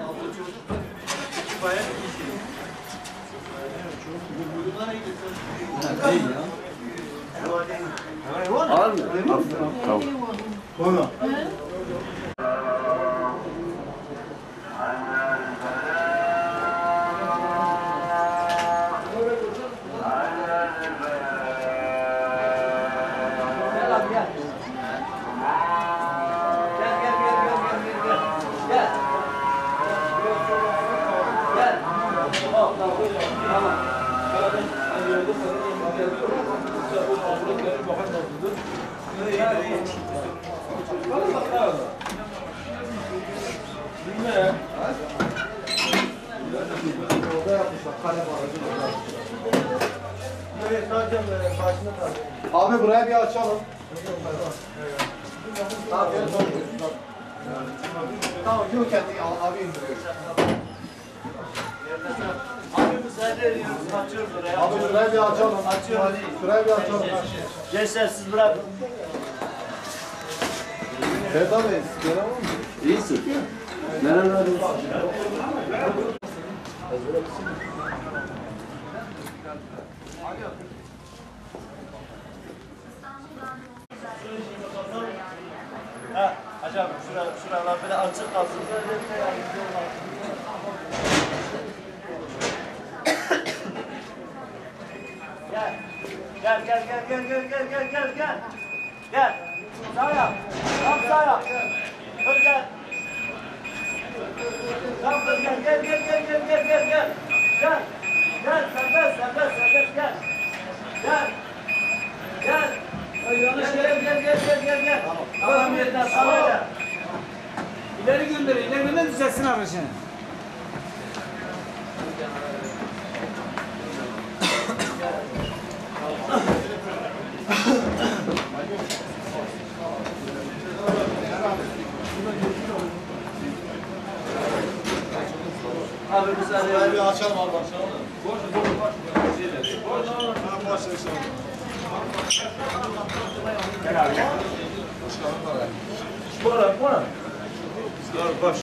Altı çocuk. Bayağı iyi şey. Bunlara gidiyor. Değil ya. Var mı? Tamam. Koyma. Abi buraya bir açalım. Tamam, yok kendi abi indiriyor. Abi müsaade ediyoruz, açıyoruz oraya. Abi şurayı bir açalım. Açıyoruz. Şurayı bir açalım. Gençler siz bırakın. Evet abi, gelen var mı? İyisin. Merhaba. Ha, acaba şuralar böyle açık kalsın. Gel. Gel. Sağ yap. Tam sağ yap. Dur gel. Tam dur gel. Gel. Gel serbest gel. Gel. Gel. Tamam yeter. Tamam. İleri gönder, ileriden düzelsin aracını. Abi müsaade Şurayı edin. bir açalım abi, açalım. Bora.